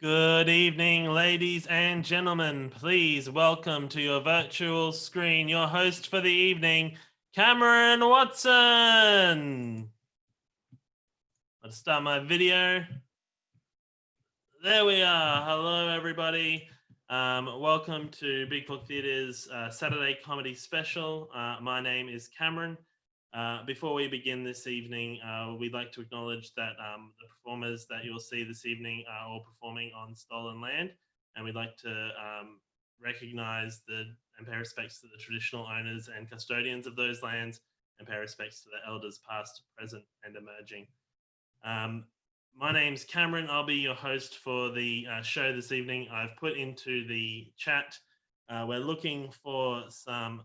Good evening, ladies and gentlemen. Please welcome to your virtual screen your host for the evening, Cameron Watson. Let's start my video. There we are. Hello, everybody. Welcome to Big Fork Theatre's Saturday comedy special. My name is Cameron. Before we begin this evening, we'd like to acknowledge that the performers that you'll see this evening are all performing on stolen land, and we'd like to recognize and pay respects to the traditional owners and custodians of those lands, and pay respects to the elders past, present, and emerging. My name's Cameron. I'll be your host for the show this evening. I've put into the chat, we're looking for some...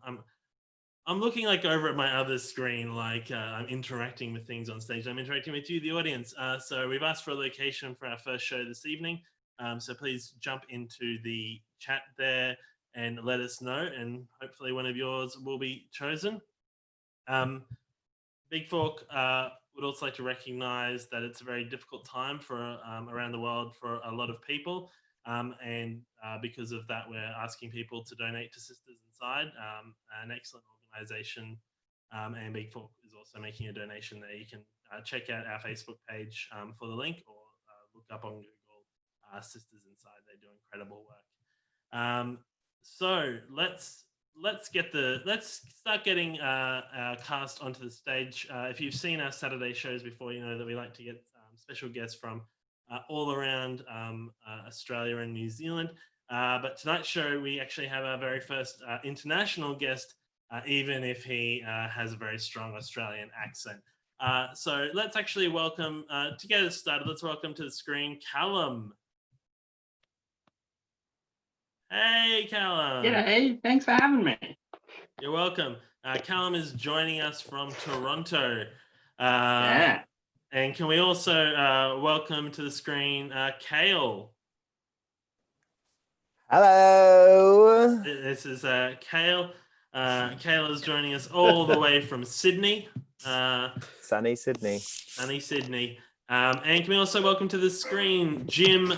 I'm looking like over at my other screen, like I'm interacting with things on stage. I'm interacting with you, the audience. So we've asked for a location for our first show this evening. So please jump into the chat there and let us know. And hopefully one of yours will be chosen. Big Fork would also like to recognize that it's a very difficult time for around the world for a lot of people. And because of that, we're asking people to donate to Sisters Inside, an excellent organization, and Big Fork is also making a donation there. You can check out our Facebook page for the link, or look up on Google Sisters Inside. They do incredible work. So let's start getting our cast onto the stage. If you've seen our Saturday shows before, you know that we like to get special guests from all around Australia and New Zealand. But tonight's show, we actually have our very first international guest, even if he has a very strong Australian accent. So let's actually welcome, to get us started, let's welcome to the screen, Callum. Hey, Callum. G'day, thanks for having me. You're welcome. Callum is joining us from Toronto. Yeah. And can we also welcome to the screen Kale? Hello. This is Kale. Kale is joining us all the way from Sydney. Sunny Sydney. Sunny Sydney. And can we also welcome to the screen Jim,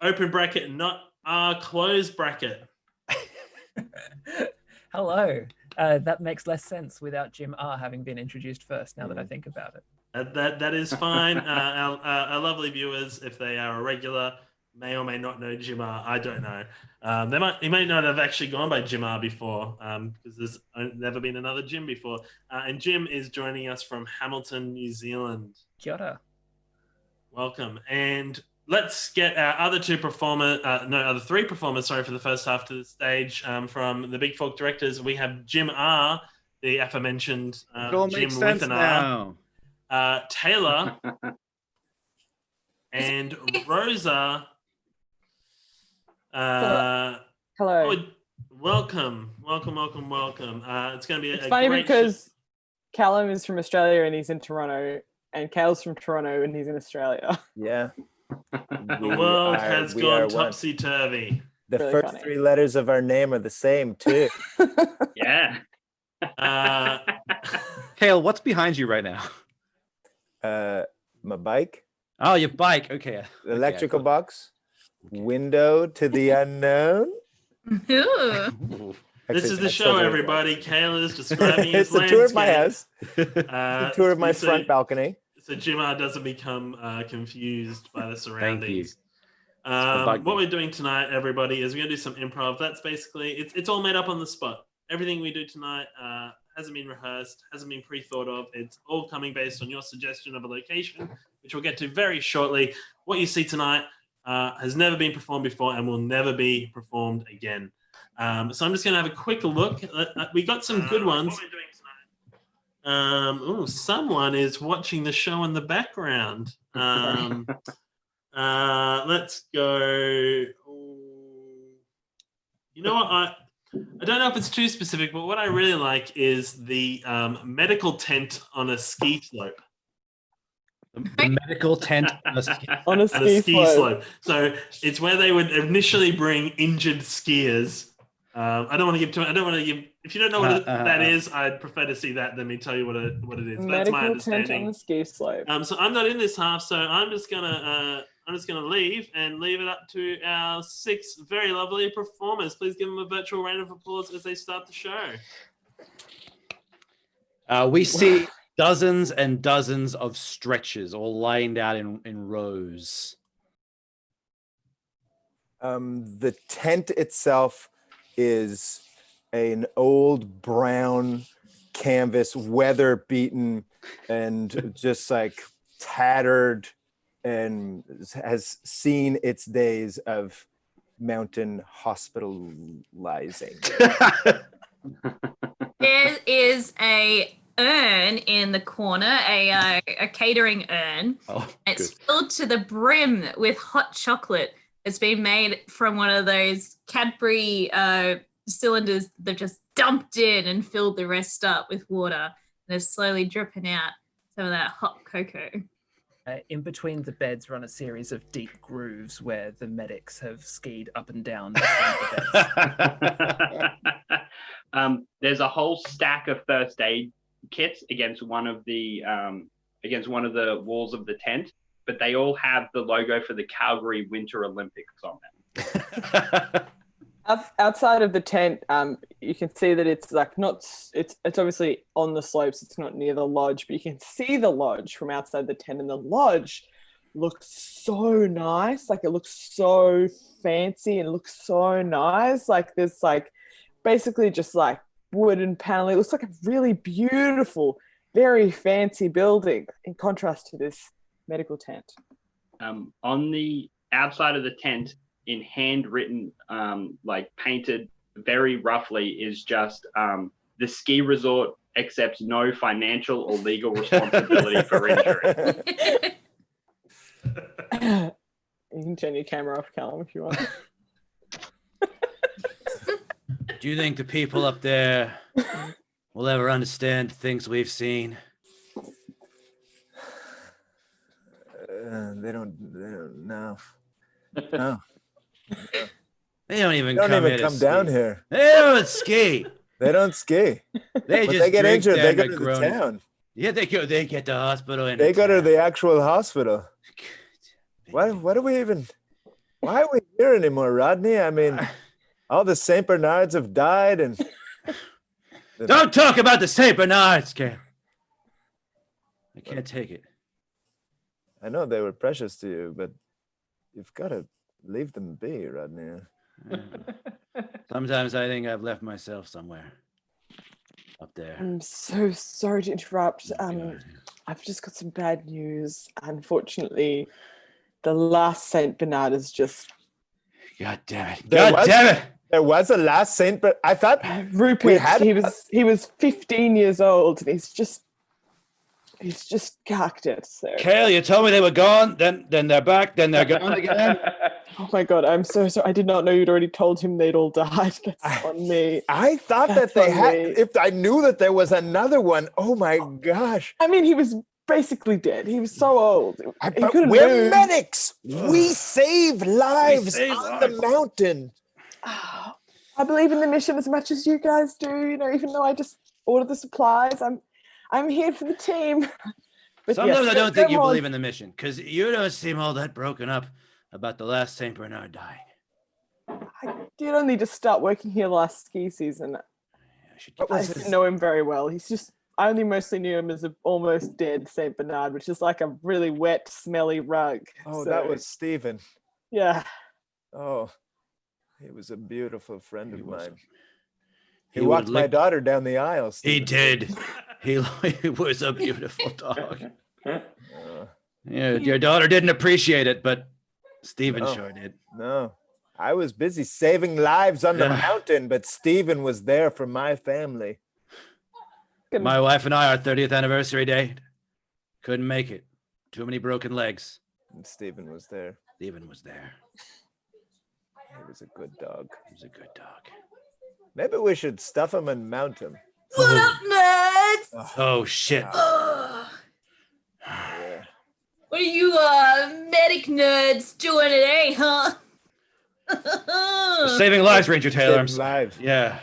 open bracket, not R, close bracket. Hello. That makes less sense without Jim R having been introduced first, now that I think about it. That is fine. Our lovely viewers, if they are a regular, may or may not know Jim R. I don't know. He might not have actually gone by Jim R before, because there's never been another Jim before. And Jim is joining us from Hamilton, New Zealand. Kia ora. Welcome. And let's get our other three performers, sorry, for the first half to the stage. From the Big Fork directors, we have Jim R, the aforementioned Jim with an R. Taylor and Rosa. Hello. Welcome. It's going to be It's funny because Callum is from Australia and he's in Toronto, and Kale's from Toronto and he's in Australia. Yeah. The world has gone topsy-turvy. The really first funny. 3 letters of our name are the same, too. Yeah. Kale, what's behind you right now? My bike. Oh, your bike. Okay. Electrical box. Window to the unknown. This is the show, everybody. Kale is describing his It's a tour of my landscape. house. A tour of my front balcony. So Jim R doesn't become confused by the surroundings. Thank you. What we're doing tonight, everybody, is we're going to do some improv. That's basically, it's all made up on the spot. Everything we do tonight hasn't been rehearsed, hasn't been pre-thought of. It's all coming based on your suggestion of a location, which we'll get to very shortly. What you see tonight has never been performed before and will never be performed again. So I'm just going to have a quick look. We got some good ones. What we're doing tonight. Someone is watching the show in the background. Let's go. You know what? I don't know if it's too specific, but what I really like is the medical tent on a ski slope. The medical tent On a ski slope. So it's where they would initially bring injured skiers. I don't want to give too much. I don't want to give. If you don't know what that is, I'd prefer to see that than me tell you what it is. That's my Medical tent understanding. on the ski slope. So I'm not in this half, so I'm just gonna I'm just going to leave it up to our 6 very lovely performers. Please give them a virtual round of applause as they start the show. We see dozens and dozens of stretchers all lined out in rows. The tent itself is an old brown canvas, weather beaten, and just like tattered, and has seen its days of mountain hospitalizing. There is a urn in the corner, a catering urn. Oh, It's good. filled to the brim with hot chocolate. It's been made from one of those Cadbury cylinders that just dumped in and filled the rest up with water. And it's slowly dripping out some of that hot cocoa. In between the beds run a series of deep grooves where the medics have skied up and down. The beds. There's a whole stack of first aid kits against one of the walls of the tent, but they all have the logo for the Calgary Winter Olympics on them. Outside of the tent, you can see that it's like not. It's obviously on the slopes. It's not near the lodge, but you can see the lodge from outside the tent, and the lodge looks so nice. Like it looks so fancy and looks so nice. Like there's like basically just like wooden paneling. It looks like a really beautiful, very fancy building in contrast to this medical tent. On the outside of the tent, in handwritten, like painted very roughly, is just the ski resort accepts no financial or legal responsibility for injury. You can turn your camera off, Callum, if you want. Do you think the people up there will ever understand things we've seen? They don't know. No. They don't even They don't come, even come down here. They don't ski. They don't ski. They When just they get drink injured, there they and go to get the grown. town. Yeah, they go. They get to hospital. And They go to the actual hospital. Why are we even? Why are we here anymore, Rodney? I mean, all the Saint Bernards have died, and Don't talk about the Saint Bernards, Cam. I can't take it. I know they were precious to you, but you've got to leave them be, Rodney. Sometimes I think I've left myself somewhere up there. I'm so sorry to interrupt. God. I've just got some bad news. Unfortunately, the last Saint Bernard is just God damn it! There God was- damn it! There was a last Saint, but I thought Rupert. had- He was 15 years old, and he's just cacked it. So. Kale, you told me they were gone. Then they're back. Then they're gone again. Oh my god, I'm so sorry. I did not know you'd already told him they'd all died. That's on me. I thought That's that they on had. me. If I knew that there was another one, oh my gosh! I mean, he was basically dead. He was so old. He But couldn't we're move. medics. We save lives save on lives. the mountain. I believe in the mission as much as you guys do. You know, even though I just order the supplies, I'm here for the team. But Sometimes yes, I don't think you come on. believe in the mission because you don't seem all that broken up about the last Saint Bernard dying. I did only just start working here last ski season. I should What I was didn't his- know him very well. I only mostly knew him as an almost dead Saint Bernard, which is like a really wet, smelly rug. Oh, So, that was Stephen. yeah. Oh, he was a beautiful friend He of was mine. He He would walked my lick- daughter down the aisle. He Stephen. did. He was a beautiful dog. Uh, Yeah, your daughter didn't appreciate it, but Stephen No. sure did. no, I was busy saving lives on the Yeah. mountain, but Stephen was there for my family. My wife and I, our 30th anniversary date, couldn't make it. Too many broken legs. And Stephen was there. Stephen was there. He was a good dog. He was a good dog. Maybe we should stuff him and mount him. What up, nerds? Oh shit. Ugh. Yeah. What are you medic nerds doing today, huh? Saving lives, Ranger Taylor. I'm Saving sorry. lives. Yeah.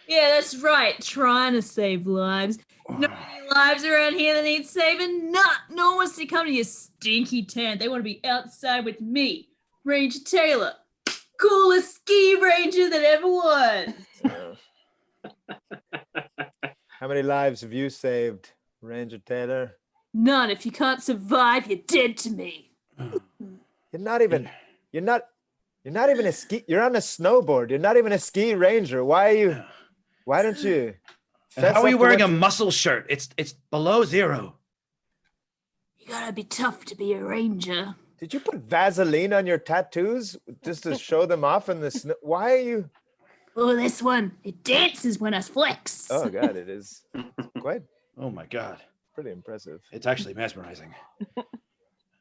Yeah, that's right. Trying to save lives. Nobody lives around here that need saving? Nah, no one wants to come to your stinky tent. They want to be outside with me, Ranger Taylor, coolest ski ranger that ever was. How many lives have you saved, Ranger Taylor? None. If you can't survive, you're dead to me. You're not even a ski. You're on a snowboard. You're not even a ski ranger. Why don't you? And how are you wearing a muscle shirt? It's below zero. You gotta be tough to be a ranger. Did you put Vaseline on your tattoos just to show them off in the snow? Why are you? Oh, this one. It dances when I flex. Oh God, it is quite Oh my God. pretty impressive. It's actually mesmerizing.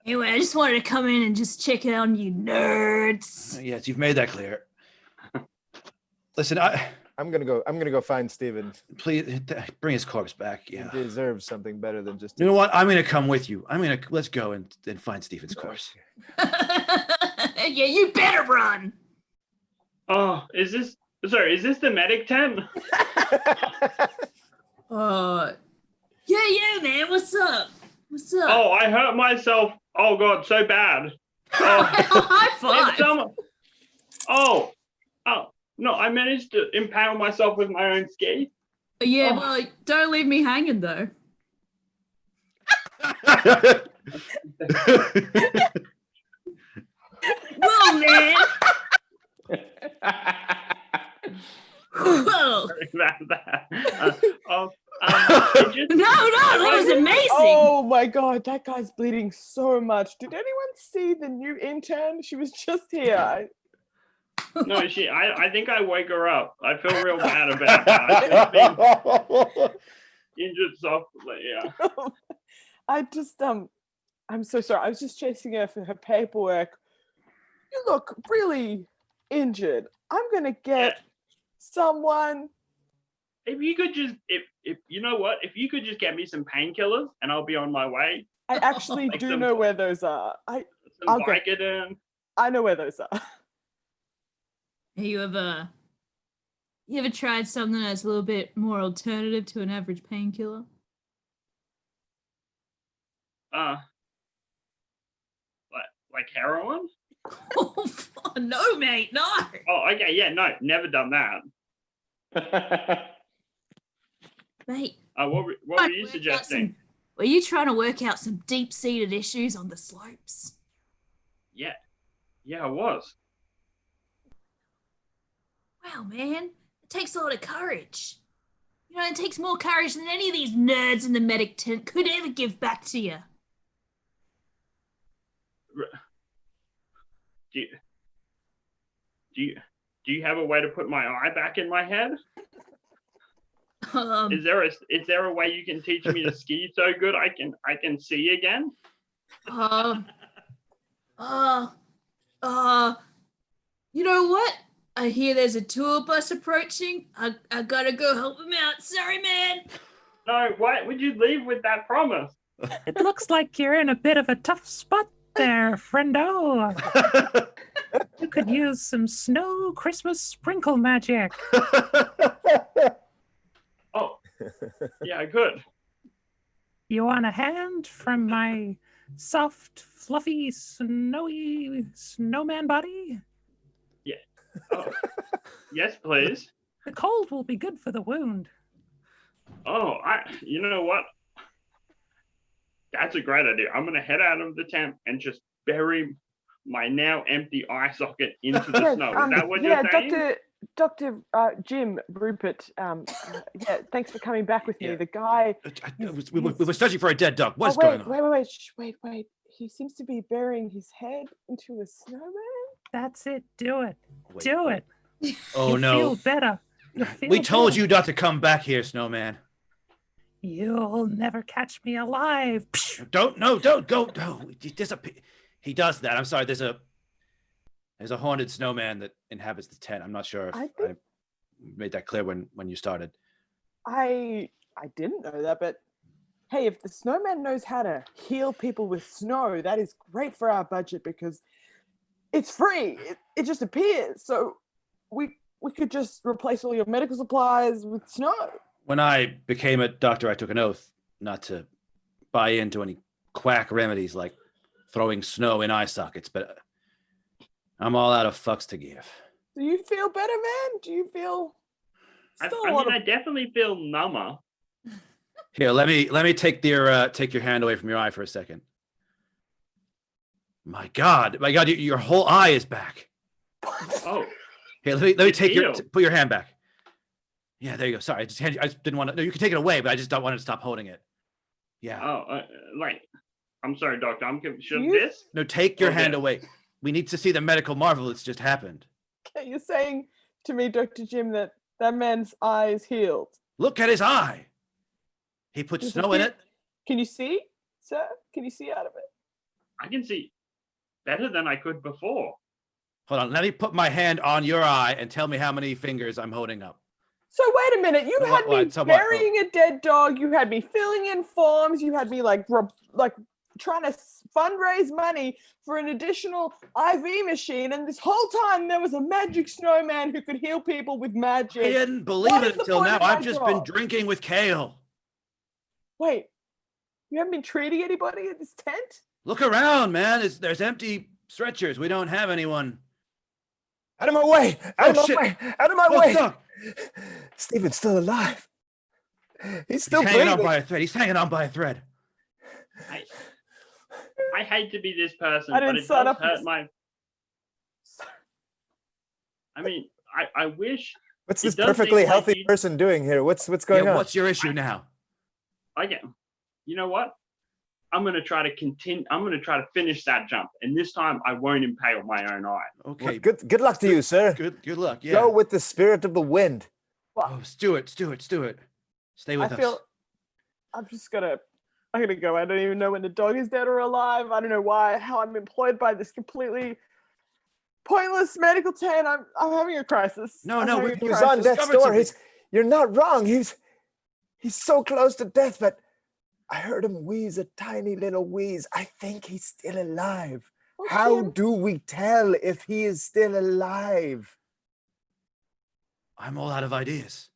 Anyway, I just wanted to come in and just check it on you nerds. Yes, you've made that clear. Listen, I'm gonna go find Steven. please bring his corpse back. Yeah. He deserves something better than just. You know what? I'm gonna come with you. Let's go and find Stephen's corpse. Yeah, you better run. Oh, is this the medic tent? Yeah, man. What's up? What's up? Oh, I hurt myself. Oh God, so bad. Oh, High five. Oh, no, I managed to impale myself with my own ski. Yeah, well, don't leave me hanging though. Whoa, man. Whoa. Sorry about that. No, that was amazing. Oh my God, that guy's bleeding so much. Did anyone see the new intern? She was just here. No, I think I wake her up. I feel real bad about that. She's been injured softly, yeah. I'm so sorry. I was just chasing her for her paperwork. You look really injured. I'm gonna get someone. If you could just, if you know what, if you could just get me some painkillers and I'll be on my way. I actually Like do some- know where those are. Some Vicodin. I know where those are. You ever tried something that's a little bit more alternative to an average painkiller? Like heroin? Oh, no, mate, no. Oh, okay, yeah, no, never done that. Mate, What were you suggesting? Were you trying to work out some deep-seated issues on the slopes? Yeah, I was. Wow, man, it takes a lot of courage. You know, it takes more courage than any of these nerds in the medic tent could ever give back to you. Do you have a way to put my eye back in my head? Is there a way you can teach me to ski so good I can see again? You know what? I hear there's a tour bus approaching. I gotta go help him out. Sorry, man. No, why would you leave with that promise? It looks like you're in a bit of a tough spot there, friendo. You could use some snow Christmas sprinkle magic. Oh, yeah, I could. You want a hand from my soft, fluffy, snowy snowman body? Yeah. Oh. Yes, please. The cold will be good for the wound. Oh, you know what? That's a great idea. I'm gonna head out of the tent and just bury my now empty eye socket into the snow. Is that what you're saying? Dr. Jim Rupert, thanks for coming back with me. Yeah. The guy... We were searching for a dead dog. What's wait, going on? Wait. He seems to be burying his head into a snowman? That's it. Do it. Wait, Do wait. it. Oh, You'll no. feel better. You'll feel We told better. you not to come back here, Snowman. You'll never catch me alive. Don't go. No, he disappear. He does that. I'm sorry. There's a haunted snowman that inhabits the tent. I'm not sure if I made that clear when you started. I didn't know that, but hey, if the snowman knows how to heal people with snow, that is great for our budget because it's free. It just appears. So we could just replace all your medical supplies with snow. When I became a doctor, I took an oath not to buy into any quack remedies like throwing snow in eye sockets, but I'm all out of fucks to give. Do you feel better, man? Do you feel? I mean, I definitely feel number. Here, let me take your hand away from your eye for a second. My God, your whole eye is back. Oh, Here, let me take deal. put your hand back. Yeah, there you go. Sorry, I just didn't want to. No, you can take it away, but I just don't want to stop holding it. Yeah. Oh, I'm sorry, doctor. I'm confused. This? No, take your Okay. hand away. We need to see the medical marvel that's just happened. Okay, you're saying to me, Dr. Jim, that man's eye is healed. Look at his eye. He put Does snow in it. Can you see, sir? Can you see out of it? I can see better than I could before. Hold on, let me put my hand on your eye and tell me how many fingers I'm holding up. So wait a minute. You had me burying a dead dog. You had me filling in forms. You had me like trying to fundraise money for an additional IV machine. And this whole time there was a magic snowman who could heal people with magic. I didn't believe it until now. I've just been drinking with Kale. Wait, you haven't been treating anybody at this tent? Look around, man. There's empty stretchers. We don't have anyone. Out of my way! Out of my way! Out of my way! Stop. Stephen's still alive. He's still hanging on breathing. by a thread. He's hanging on by a thread. I hate to be this person, I but didn't it sign does up for hurt this. my. I mean, I wish. What's it this does perfectly seem like healthy you- person doing here? What's going on? What's your issue now? You know what? I'm gonna try to continue. I'm gonna try to finish that jump, and this time I won't impale my own eye. Okay. Well, good luck to you, sir. Good luck. Yeah. Go with the spirit of the wind. Oh, Stuart. Stay with us. I'm gonna go. I don't even know when the dog is dead or alive. I don't know how I'm employed by this completely pointless medical tent. I'm having a crisis. No, He was on death's door. You're not wrong. He's so close to death, but I heard him wheeze a tiny little wheeze. I think he's still alive. Okay. How do we tell if he is still alive? I'm all out of ideas.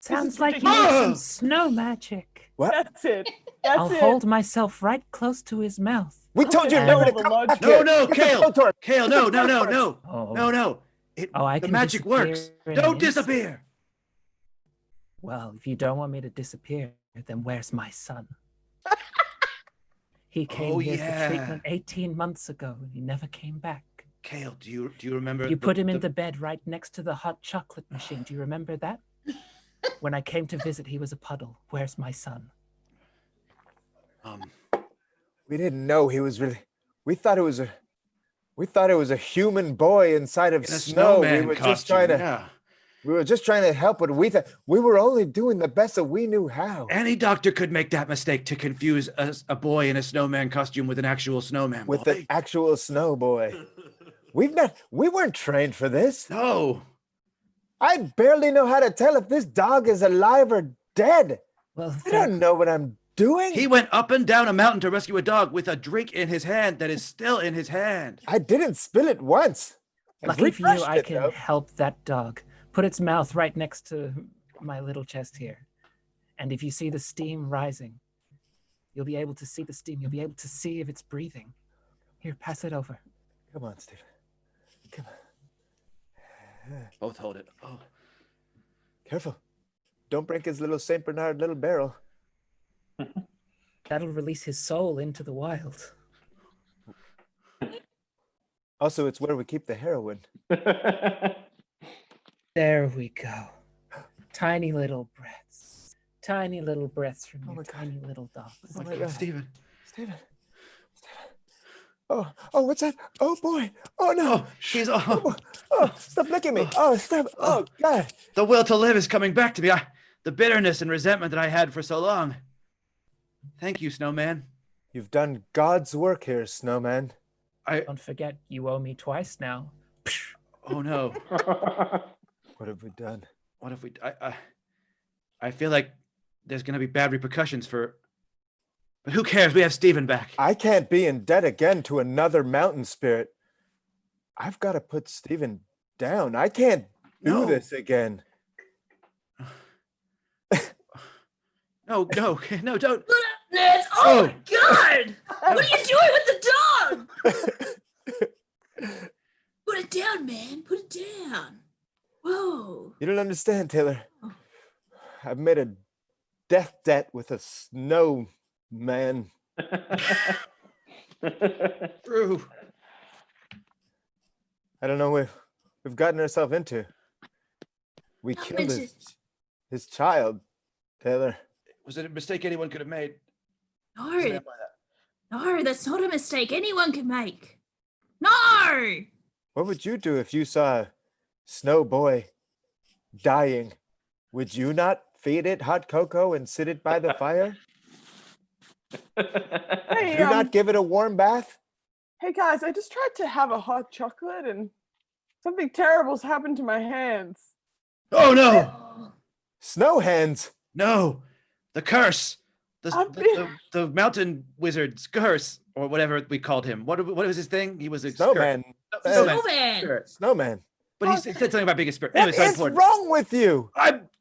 Sounds like you ridiculous. need some snow magic. What? That's it. I'll hold myself right close to his mouth. We told you Okay, never to the come lodge- back No, here. no, Get the Kale. blowtorch. Kale, no. Oh, No. I The can magic disappear works. in Don't an disappear. Well, if you don't want me to disappear, then where's my son? He came Oh, here yeah. for treatment 18 months ago and he never came back. Kale, do you remember? You put him in the bed right next to the hot chocolate machine. Do you remember that? When I came to visit, he was a puddle. Where's my son? We didn't know he was really. We thought it was a human boy inside of in a snow. We snowman were costume. just trying to. Yeah. We were just trying to help, but we thought we were only doing the best that we knew how. Any doctor could make that mistake to confuse a boy in a snowman costume with an actual snowman With boy. the actual snow boy. We weren't trained for this. No. I barely know how to tell if this dog is alive or dead. Well, I don't know what I'm doing. He went up and down a mountain to rescue a dog with a drink in his hand that is still in his hand. I didn't spill it once. I've lucky for you, refreshed I it, can though. help that dog. Put its mouth right next to my little chest here. And if you see the steam rising, you'll be able to see the steam. You'll be able to see if it's breathing. Here, pass it over. Come on, Stephen. Come on. Both hold it. Oh. Careful. Don't break his little St. Bernard little barrel. That'll release his soul into the wild. Also, it's where we keep the heroin. There we go. Tiny little breaths. Tiny little breaths from Oh your my God. tiny little dogs. Oh my God. Stephen. Stephen. Oh, what's that? Oh boy. Oh no. She's Oh, stop licking me. Oh, stop. Oh, God. the will to live is coming back to me. The bitterness and resentment that I had for so long. Thank you, Snowman. You've done God's work here, Snowman. Don't forget, you owe me twice now. Oh no. What have we done? What if we? I feel like there's gonna be bad repercussions for. But who cares? We have Stephen back. I can't be in debt again to another mountain spirit. I've got to put Stephen down. I can't do No. this again. No, don't. Put up, nerds. Oh my god! What are you doing with the dog? Put it down, man. Put it down. Whoa. You don't understand, Taylor. I've made a death debt with a snowman. True. I don't know what we've gotten ourselves into. We killed his child, Taylor. Was it a mistake anyone could have made? No. Stand by that. No, that's not a mistake anyone can make. No! What would you do if you saw a snow boy dying? Would you not feed it hot cocoa and sit it by the fire? Hey, Would you not give it a warm bath? hey guys, I just tried to have a hot chocolate and something terrible's happened to my hands. Oh no! Oh, Snow hands. No! The curse! I've been- The mountain wizard's curse, or whatever we called him. What was his thing? He was a Snowman. Snowman. Spirit. Snowman. But he said something about being a spirit. What Anyway, so is important. wrong with you?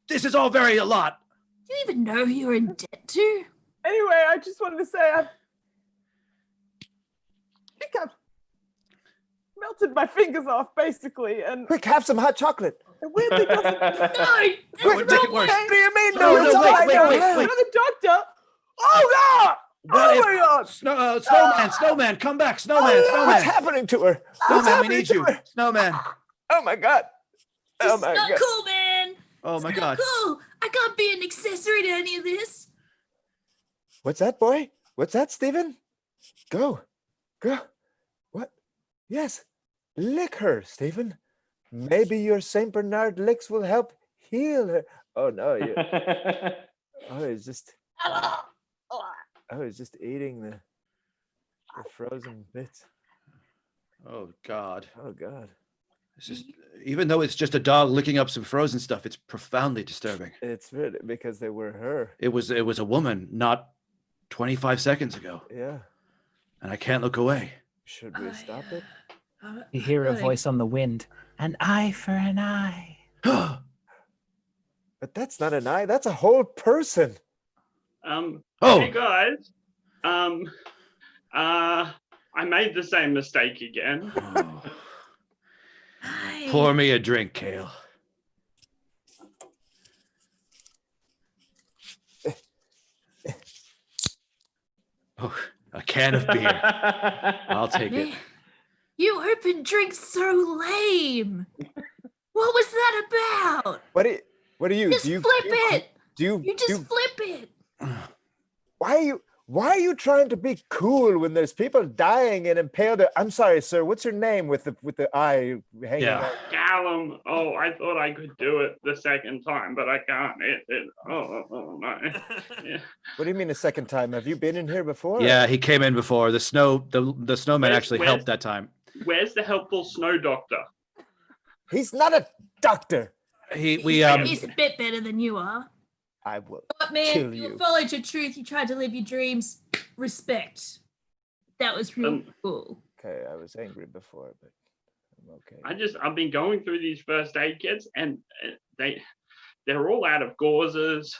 This is all a lot. Do you even know who you're in debt to? Anyway, I just wanted to say I think I've melted my fingers off, basically, and Quick, have some hot chocolate. it weirdly doesn't. No! That would make it worse. What do you mean? No, No, it's no, all wait, right. wait, No, wait, no. wait. Go to the doctor. Oh God! What Oh if- my God! Snowman, come back, Snowman, What's Snowman, happening to her? What's Snowman, we happening need to you, her? Snowman. Oh my God. This Oh is my not God. cool, man. Oh my It's God. not cool. I can't be an accessory to any of this. What's that, boy? What's that, Stephen? Go. What? Yes. Lick her, Stephen. Maybe your Saint Bernard licks will help heal her. Oh no, you. Oh, he's just. Oh, he's just eating the frozen bits. Oh God. Oh God. It's just, even though it's just a dog licking up some frozen stuff, it's profoundly disturbing. It's really because they were her. It was a woman not 25 seconds ago, Yeah. and I can't look away. Should we stop it? You hear a voice on the wind. An eye for an eye. But that's not an eye. That's a whole person. Oh. Hey guys. I made the same mistake again. Oh. Hi. Pour me a drink, Kale. Oh, a can of beer. I'll take it. Man, you opened drinks so lame. What was that about? What do you Just do? You flip do you- it. Do you? You just do you- flip it. Why are you trying to be cool when there's people dying and impaled? I'm sorry, sir. What's your name with the eye hanging Yeah. out? Callum. Oh, I thought I could do it the second time, but I can't. Oh no. Yeah. What do you mean the second time? Have you been in here before? Yeah, he came in before. The snowman Where's- actually where's- helped that time. Where's the helpful snow doctor? He's not a doctor. He's a bit better than you are. I will But man, kill you you. followed your truth. You tried to live your dreams. Respect. That was real cool. Okay, I was angry before, but I'm okay. I've been going through these first aid kits, and they're all out of gauzes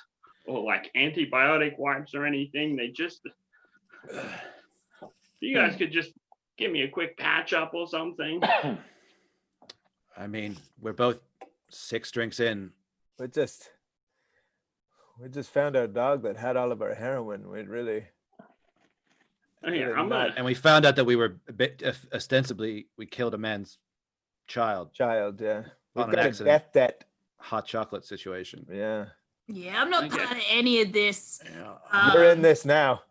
or like antibiotic wipes or anything. They just, you guys could just give me a quick patch up or something. I mean, we're both 6 drinks in. We just found our dog that had all of our heroin. We'd really. Okay, Really I'm not. gonna, And we found out that we were ostensibly we killed a man's child. Child, yeah. We've On an got a accident. death debt. Hot chocolate situation. Yeah. Yeah, I'm not Okay. part of any of this. You're in this now.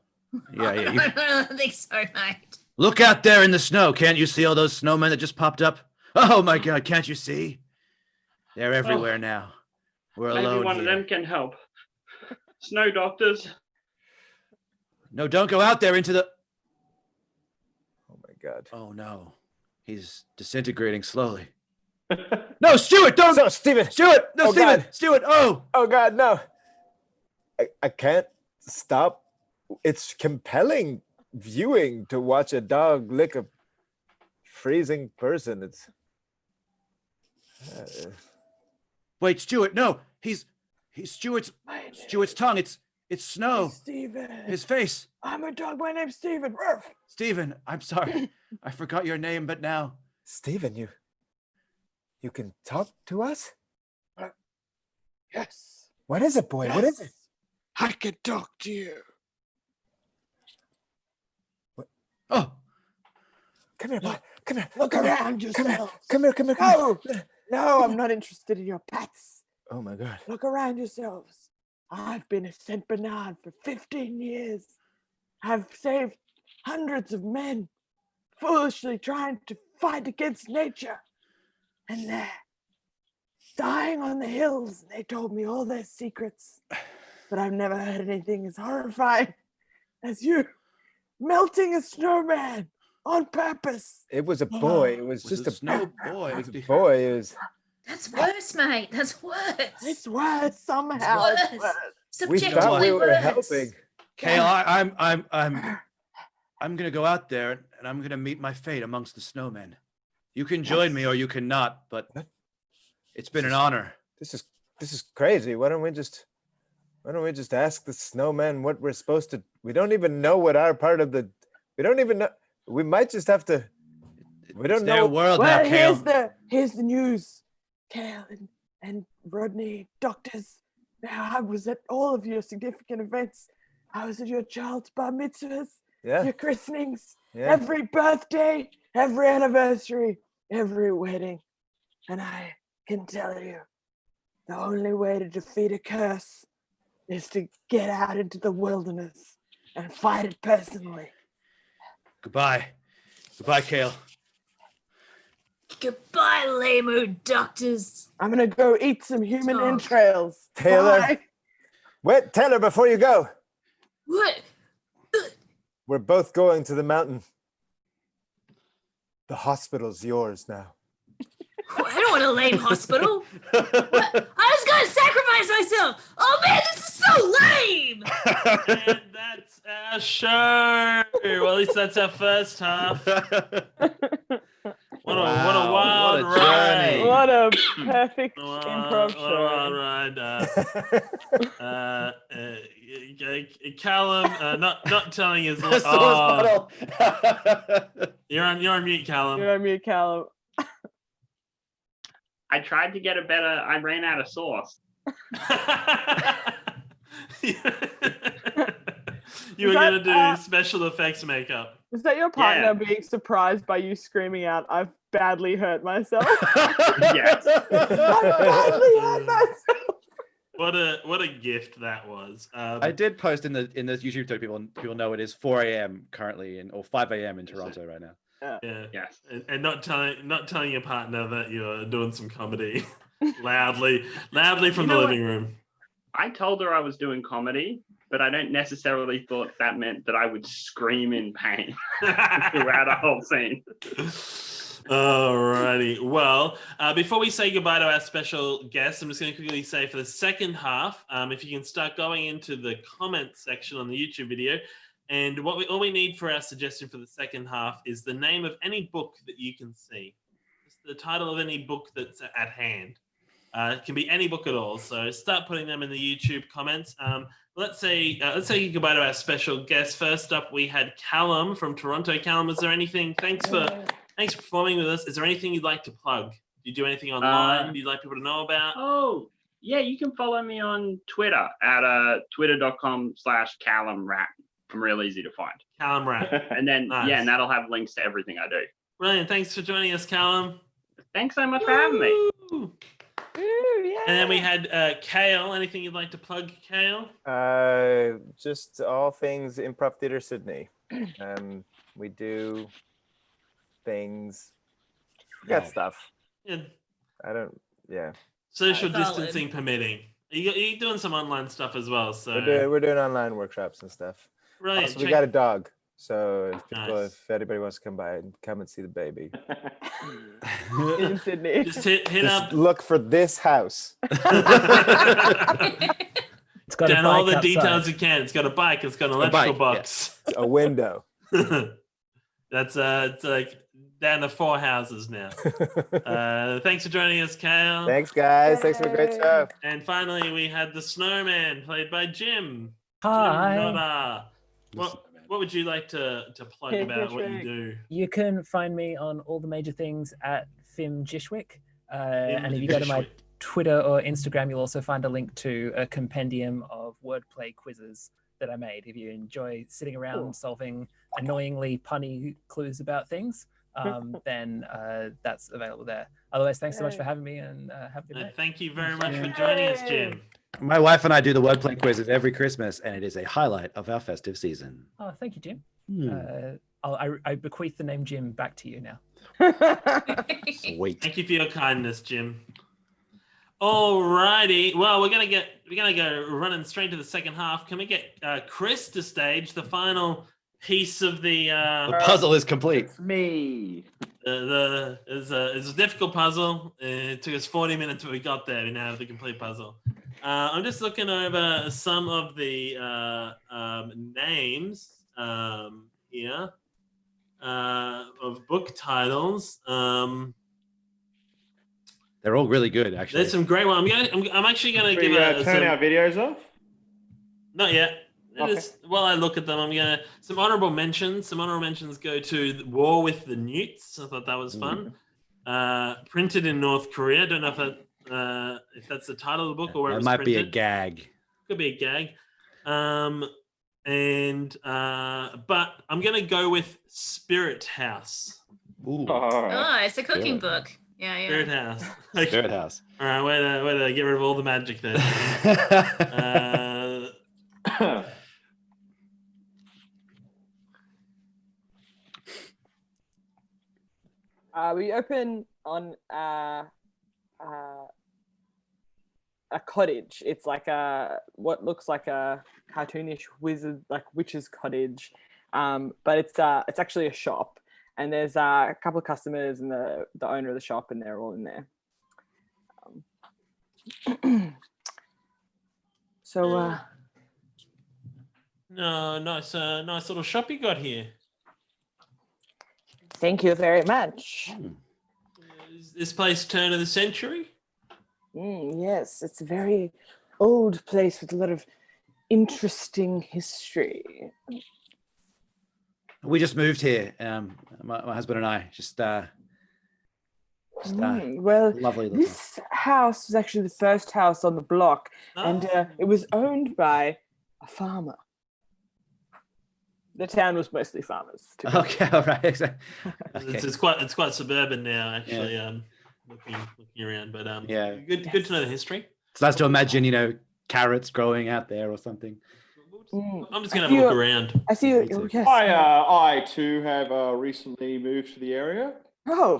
Yeah. I don't think so, mate. Look out there in the snow. Can't you see all those snowmen that just popped up? Oh my God, can't you see? They're everywhere now. We're maybe alone one of here. them can help. Snow doctors. No, don't go out there into the. Oh my God. Oh no, he's disintegrating slowly. No, Stuart, don't. So, Stephen. Stuart, no, Oh, Steven, God. Stuart. Oh, Oh God, no. I can't stop. It's compelling viewing to watch a dog lick a freezing person. It's wait, Stuart. No, he's Stuart's tongue. It's Snow. Steven. His face. I'm a dog. My name's Steven. Ruff. Stephen, I'm sorry. I forgot your name, but now. Stephen, you can talk to us? Yes. What is it, boy? What is it? I can talk to you. Oh, Come here, boy. Come here. Look come here. around yourself. Come here. Come here. No, no, I'm not interested in your pets. Oh my God. Look around yourselves. I've been a Saint Bernard for 15 years. I've saved hundreds of men foolishly trying to fight against nature. And they're dying on the hills. They told me all their secrets. But I've never heard anything as horrifying as you melting a snowman on purpose. It was a boy. It was was just a snow boy. It was a boy. It was. That's worse, mate. That's worse. It's worse somehow. It's It's worse. worse. We Subjectively thought we were worse. helping. Kale, I'm gonna go out there and I'm gonna meet my fate amongst the snowmen. You can join me or you cannot, but it's been an honor. This is crazy. Why don't we just ask the snowman what we're supposed to? We don't even know what our part of the. We don't even know. We might just have to. We don't It's their know. world now, Well, Kale. here's the news. Kale and Rodney, doctors. Now, I was at all of your significant events. I was at your child's bar mitzvahs, Yeah. your christenings, Yeah. every birthday, every anniversary, every wedding. And I can tell you, the only way to defeat a curse is to get out into the wilderness and fight it personally. Goodbye. Goodbye, Kale. Goodbye, lame doctors. I'm gonna go eat some human Dog. entrails. Taylor. Bye. Wait, Taylor, before you go, What? we're both going to the mountain. The hospital's yours now. I don't want a lame hospital. What? I was going to sacrifice myself. Oh man, this is so lame. And that's our show. Well, at least that's our first half. What a Wow, wild what a journey. ride. What a perfect What improv a wild show. ride. Callum, not telling his. Source Oh, bottle. you're on mute, Callum. You're on mute, Callum. I tried to get a better. I ran out of sauce. You were Is that, gonna do special effects makeup. Was that your partner being surprised by you screaming out, "I've badly hurt myself"? Yes. I've badly hurt myself. What a gift that was. I did post in the YouTube so people know it is 4 a.m. currently or 5 a.m. in Toronto right now. Yeah. Yes. And not telling your partner that you're doing some comedy loudly from the living room. I told her I was doing comedy, but I don't necessarily thought that meant that I would scream in pain throughout a whole scene. Alrighty. Well, before we say goodbye to our special guest, I'm just going to quickly say for the second half, if you can start going into the comments section on the YouTube video, and all we need for our suggestion for the second half is the name of any book that you can see. Just the title of any book that's at hand. It can be any book at all. So start putting them in the YouTube comments. Let's say goodbye to our special guest. First up, we had Callum from Toronto. Callum, is there anything? Thanks for performing with us. Is there anything you'd like to plug? Do you do anything online you'd like people to know about? Oh, yeah, you can follow me on Twitter at twitter.com/CallumRat. I'm real easy to find. Callum Rat. And then, Nice. and that'll have links to everything I do. Brilliant. Thanks for joining us, Callum. Thanks so much for having me. Woo! Ooh, yeah. And then we had Kale. Anything you'd like to plug, Kale? Just all things Improv Theatre Sydney. We do things. We got stuff. Yeah. Yeah. Social Solid. distancing permitting. You're doing some online stuff as well. So We're doing online workshops and stuff. brilliant. Also, we got a dog. So Nice. if anybody wants to come by and come and see the baby, In Sydney. Just hit just up look for this house. It's got down a all bike the outside. details you can. It's got a bike. It's got an electrical bike, yeah. box. A window. That's it's like down to 4 houses now. Thanks for joining us, Kale. Thanks, guys. Thanks for a great show. And finally, we had the Snowman, played by Jim. Hi. Nada. What would you like to plug Hey, about what you Patrick. do? You can find me on all the major things at Fim Jishwick. And if you go to my Twitter or Instagram, you'll also find a link to a compendium of wordplay quizzes that I made. If you enjoy sitting around solving annoyingly punny clues about things, then that's available there. Otherwise, thanks so much for having me, and have a good night. Thank you very much for joining us, Jim. My wife and I do the wordplay quizzes every Christmas, and it is a highlight of our festive season. Oh, thank you, Jim. I bequeath the name Jim back to you now. Sweet. Thank you for your kindness, Jim. Alrighty. Well, we're gonna go running straight to the second half. Can we get Chris to stage the final piece of the puzzle is complete. It's me. It's a difficult puzzle. It took us 40 minutes when we got there. We now have the complete puzzle. I'm just looking over some of the names here of book titles. They're all really good, actually. There's some great ones. I'm actually gonna give turn our videos off. Not yet. Okay. While I look at them, I'm gonna some honorable mentions. Some honorable mentions go to War with the Newts. I thought that was fun. Printed in North Korea. Don't know if that's the title of the book or where it was might be a printed. gag. Could be a gag. But I'm gonna go with Spirit House. Ooh. Oh, it's a cooking book. Yeah. Spirit House. Spirit House. All right, way to get rid of all the magic there. We open on a cottage. It's like what looks like a cartoonish wizard, like witch's cottage, but it's actually a shop, and there's a couple of customers and the owner of the shop, and they're all in there. No, nice little shop you got here. Thank you very much. Is this place turn of the century? Yes, it's a very old place with a lot of interesting history. We just moved here. My husband and I just well, lovely. This house was actually the first house on the block, and it was owned by a farmer. The town was mostly farmers. Okay, all right. Okay. It's quite suburban now, actually. Yeah. Looking around, but yeah, good to know the history. It's nice to imagine, carrots growing out there or something. I'm just gonna have a look around. I see. Yes. I too have recently moved to the area. Oh,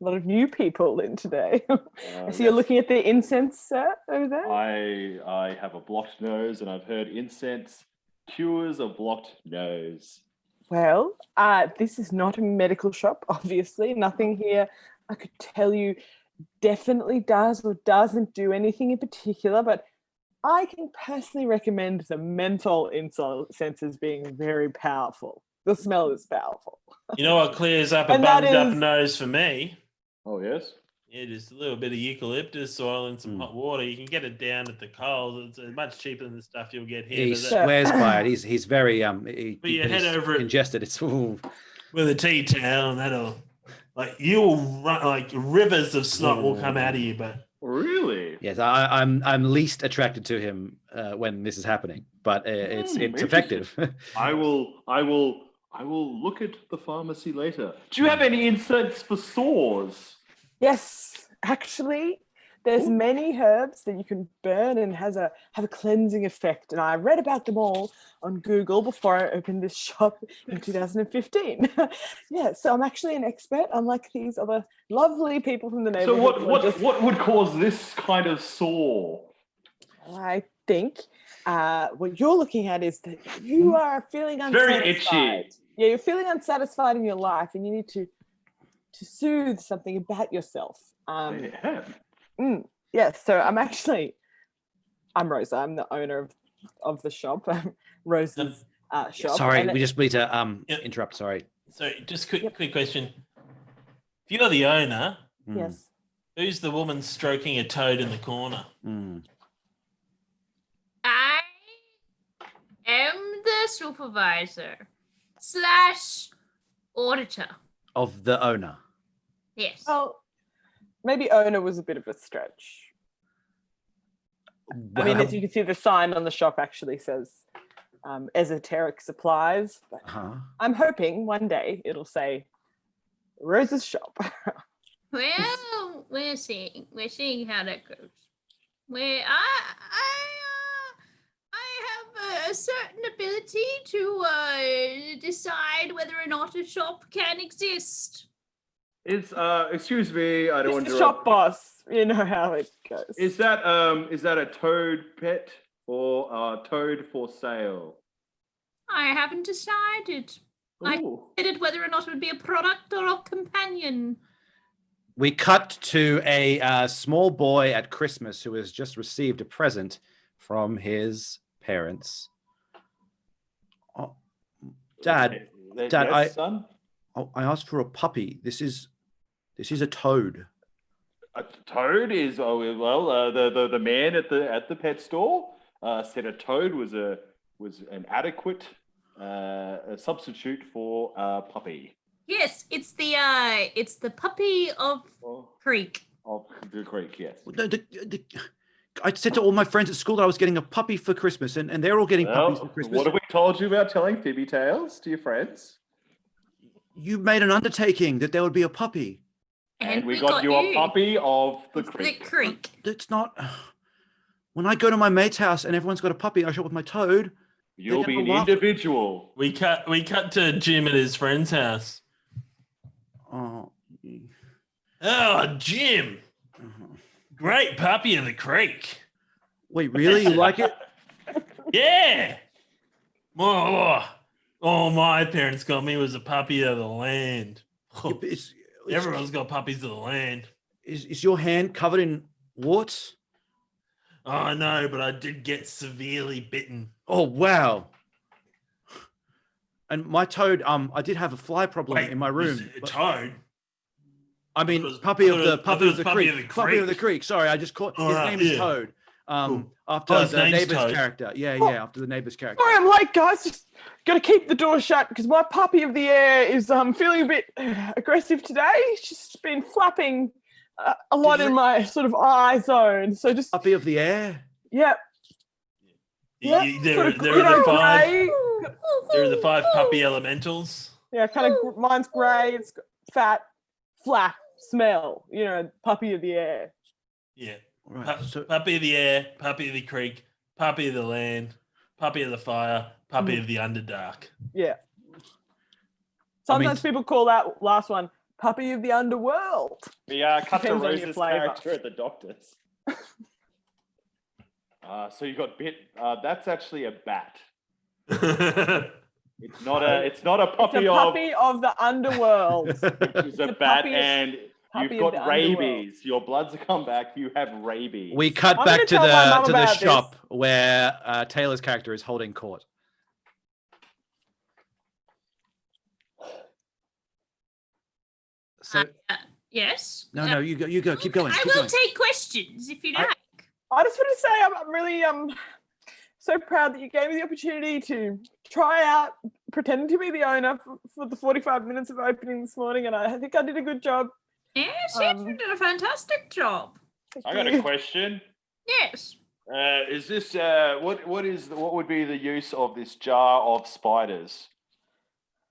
a lot of new people in today. I see you're Yes. looking at the incense over there. I have a blocked nose, and I've heard incense cures a blocked nose. Well, this is not a medical shop, obviously. Nothing here I could tell you definitely does or doesn't do anything in particular, but I can personally recommend the menthol incenses being very powerful. The smell is powerful. You know what clears up a And that bunged up is- nose for me? Oh yes. Yeah, just a little bit of eucalyptus oil and some hot water. You can get it down at the Coles. It's much cheaper than the stuff you'll get here. He but that- swears by it. He's very Put your head over it. ingested. It's ooh. with a tea towel, and that'll you'll run like rivers of snot will come out of you. But Really? Yes, I'm least attracted to him when this is happening, but it's effective. I will look at the pharmacy later. Do you have any incense for sores? Yes, actually, there's many herbs that you can burn and have a cleansing effect. And I read about them all on Google before I opened this shop in 2015. Yeah, so I'm actually an expert, unlike these other lovely people from the So neighborhood. what would cause this kind of sore? I think what you're looking at is that you are feeling unsatisfied. Very itchy. Yeah, you're feeling unsatisfied in your life, and you need to soothe something about yourself. Yeah, so I'm Rosa. I'm the owner of the shop. Rosa's shop. Sorry, and we just need to interrupt. Sorry. so just quick question: if you're the owner, Yes. who's the woman stroking a toad in the corner? supervisor / auditor. Of the owner. Yes. Well, maybe owner was a bit of a stretch. I mean, as you can see, the sign on the shop actually says esoteric supplies. But I'm hoping one day it'll say Rose's shop. Well, we're seeing how that goes. I have a certain ability to decide whether or not a shop can exist. Is excuse me, I don't want to the shop boss. You know how it goes. Is that a toad pet or a toad for sale? I haven't decided. I considered whether or not it would be a product or a companion. We cut to a small boy at Christmas who has just received a present from his parents. Oh, Dad, yes, son? I asked for a puppy. This is a toad. A toad is the man at the pet store said a toad was an adequate substitute for a puppy. Yes, it's the puppy of Creek. Of the creek, yes. I said to all my friends at school that I was getting a puppy for Christmas, and they're all getting puppies for Christmas. What have we told you about telling fibby tales to your friends? You made an undertaking that there would be a puppy. And we got you a puppy of the creek. The creek. It's not. When I go to my mate's house and everyone's got a puppy, I shop with my toad. You'll be an individual. We cut to Jim at his friend's house. Oh, Jim. Great puppy of the creek. Wait, really? You like it? Yeah. All my parents got me was a puppy of the land. Everyone's got puppies of the land. Is your hand covered in warts? Oh, no, but I did get severely bitten. Oh, wow. And my toad, I did have a fly problem in my room. A toad? I mean, puppy of the creek. Sorry, I just caught his name is Toad. After the neighbor's character. Yeah, after the neighbor's character. Sorry, I'm late, guys. Just gotta keep the door shut because my puppy of the air is feeling a bit aggressive today. She's been flapping a lot in my sort of eye zone. So just puppy of the air. Yep. There are the five puppy elementals. Yeah, kind of. Mine's grey. It's fat, flap, smell. You know, puppy of the air. Yeah. Right. Puppy of the air, puppy of the creek, puppy of the land, puppy of the fire, puppy of the underdark. Yeah. Sometimes people call that last one puppy of the underworld. We cut to Rose's character at the doctor's. So you got bit. That's actually a bat. It's not a puppy. It's a puppy of the underworld. Which is a bat, and you've got rabies. Your blood's come back. You have rabies. We cut back to the shop where Taylor's character is holding court. So yes. No, you go. Keep going. I will take questions if you like. I just want to say I'm really so proud that you gave me the opportunity to try out pretending to be the owner for the 45 minutes of opening this morning, and I think I did a good job. Yes, you did a fantastic job. I got a question. Yes. Is this what would be the use of this jar of spiders?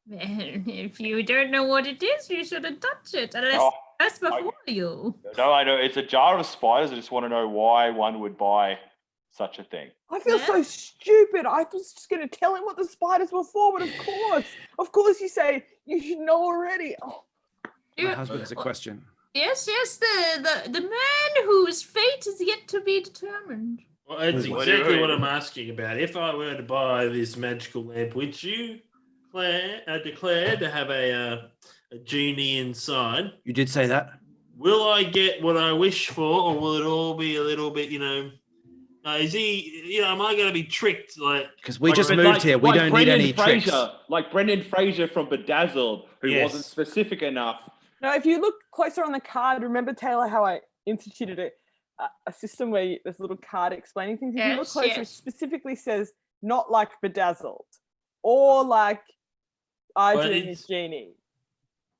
If you don't know what it is, you shouldn't touch it unless that's before you. No, I know it's a jar of spiders. I just want to know why one would buy such a thing. I feel so stupid. I was just going to tell him what the spiders were for, but of course, you say you should know already. Oh. My husband has a question. Yes, the man whose fate is yet to be determined. Well, that's exactly what I'm asking about. If I were to buy this magical lamp, which you declare to have a genie inside. You did say that. Will I get what I wish for, or will it all be a little bit, is he, am I going to be tricked? Because we just moved here. We don't need any tricks. Like Brendan Fraser from Bedazzled, who wasn't specific enough. No, if you look closer on the card, remember, Taylor, how I instituted a system where there's a little card explaining things. If you look closer, it specifically says, not like Bedazzled. or like But Arjun it's- is genie.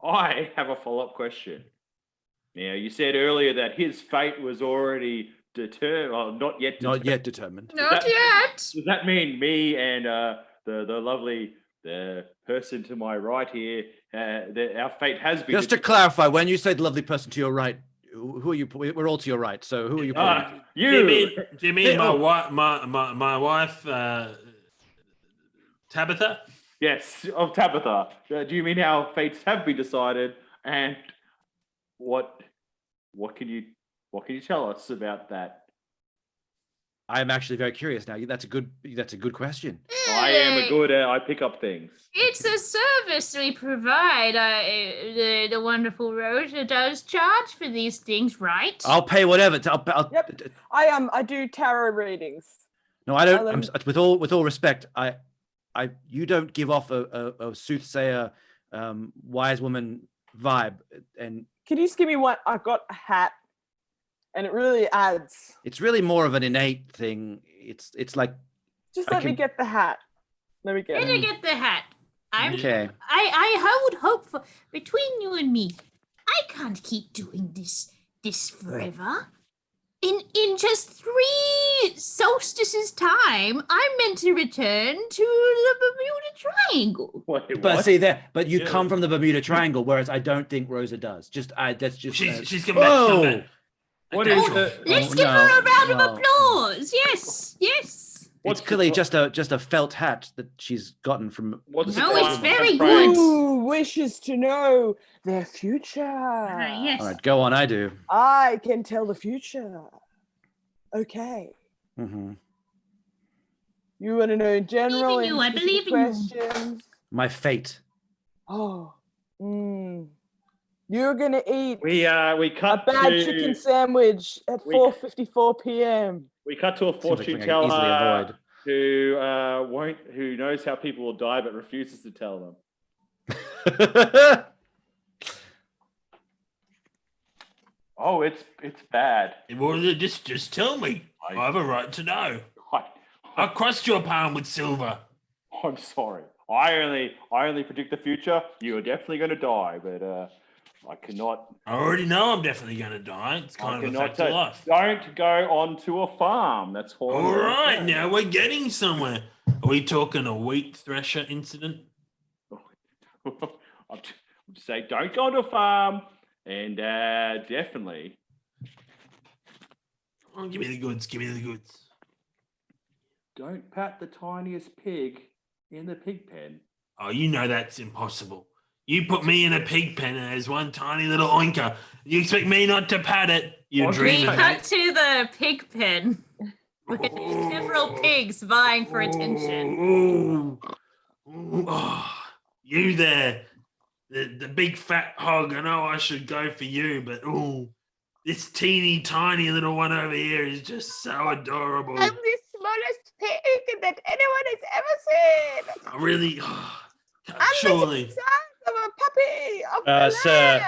I have a follow-up question. Now, you said earlier that his fate was already determined, well, not yet determined. Not yet determined. Not that- yet. Does that mean me and the lovely person to my right here, our fate has been Just to clarify, when you say the lovely person to your right, who are you? We're all to your right. So who are you pointing to? you? Do you mean my Oh. wife, Tabitha? Yes, of Tabitha. Do you mean our fates have been decided? And what can you tell us about that? I'm actually very curious now. That's a good question. I am a good. I pick up things. It's a service we provide. The wonderful Rosa does charge for these things, right? I'll pay whatever. Yep. I do tarot readings. No, I don't. I'll, With all respect, you don't give off a soothsayer, wise woman vibe, and Can you just give me one? I got a hat, and it really adds. it's really more of an innate thing. It's like Just I let me can- get the hat. Let me get Better it. get the hat. okay. I would hope for between you and me. I can't keep doing this forever. In just 3 solstices time, I'm meant to return to the Bermuda Triangle. Wait, But what? see there, but you Yeah. come from the Bermuda Triangle, whereas I don't think Rosa does. That's just She's coming back. She's coming back. What Okay. is the? Let's Oh, give her a no, round of well- applause. Yes. It's What's clearly the- just a felt hat that she's gotten from. What's No, the it's time very frame? good. Who wishes to know their future? Yes. All right, go on. I do. I can tell the future. Okay. Hmm. You want to know in general? in you, any I believe specific in you. questions? My fate. Oh. You're gonna eat We a cut bad to chicken sandwich at we- 4:54 p.m. we cut to a Seems like fortune something I can easily teller avoid. who knows how people will die but refuses to tell them. Oh, it's bad. Well, just tell me. I have a right to know. I crossed your palm with silver. I'm sorry. I only predict the future. You are definitely going to die, but I cannot. I already know I'm definitely going to die. It's kind of a fact of life. Don't go onto a farm. That's all. All right, now we're getting somewhere. Are we talking a wheat thresher incident? I'm just saying, don't go onto a farm, and definitely. Oh, give me the goods. Give me the goods. Don't pat the tiniest pig in the pig pen. Oh, you know that's impossible. You put me in a pig pen and there's one tiny little oinker. You expect me not to pat it? You're Well, We dreaming. cut to the pig pen with several pigs vying for attention. Ooh. Ooh. Oh, you there, the big fat hog. I know I should go for you, but ooh, this teeny tiny little one over here is just so adorable. I'm the smallest pig that anyone has ever seen. I really, I'm surely. the size of a puppy of the Sir.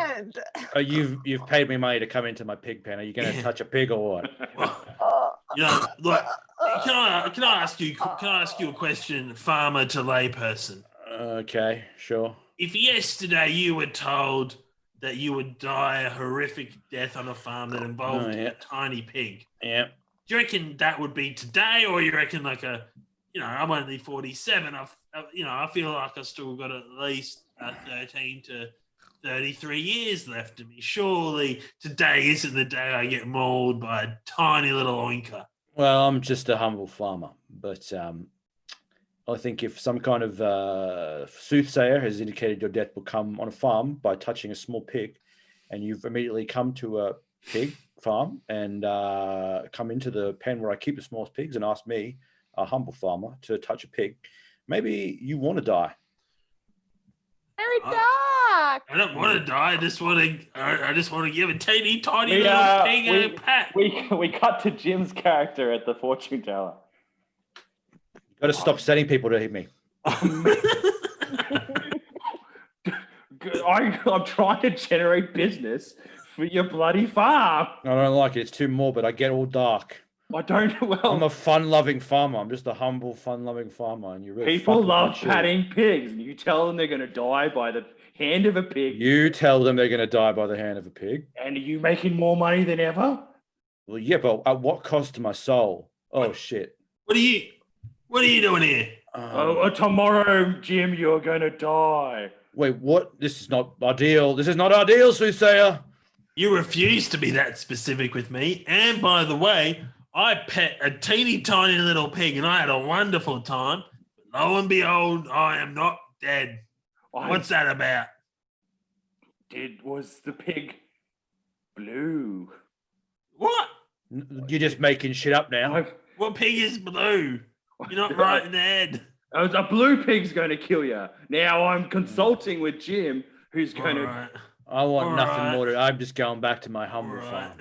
land. You've paid me money to come into my pig pen. Are you going to touch a pig or what? Oh, You know, look. Can I ask you a question, farmer to layperson? Okay, sure. If yesterday you were told that you would die a horrific death on a farm that involved Oh, yeah. a tiny pig, Yeah. do you reckon that would be today, or you reckon like I'm only 47. I feel like I've still got at least 13 to 33 years left of me. Surely today isn't the day I get mauled by a tiny little oinker. Well, I'm just a humble farmer, but I think if some kind of soothsayer has indicated your death will come on a farm by touching a small pig, and you've immediately come to a pig farm and come into the pen where I keep the smallest pigs and ask me, a humble farmer, to touch a pig, maybe you want to die. very dark. I don't want to die. I just want to give a teeny tiny We, little pig we- a pat. We cut to Jim's character at the fortune teller. Got to stop sending people to hit me. I'm trying to generate business for your bloody farm. I don't like it. It's too morbid. I get all dark. I don't. Well, I'm a fun-loving farmer. I'm just a humble, fun-loving farmer, and you really people fuck with my love shit. patting pigs, and you tell them they're going to die by the hand of a pig. You tell them they're going to die by the hand of a pig. And are you making more money than ever? Well, yeah, but at what cost to my soul? Oh shit! What are you doing here? Tomorrow, Jim, you're going to die. Wait, what? This is not ideal. This is not ideal, soothsayer. You refuse to be that specific with me. And by the way, I pet a teeny tiny little pig and I had a wonderful time. But lo and behold, I am not dead. What's that about? Was the pig blue? What? You're just making shit up now. What pig is blue? You're not right in the head. A blue pig's going to kill you. Now I'm consulting with Jim, who's going to... I want nothing more to... I'm just going back to my humble farm.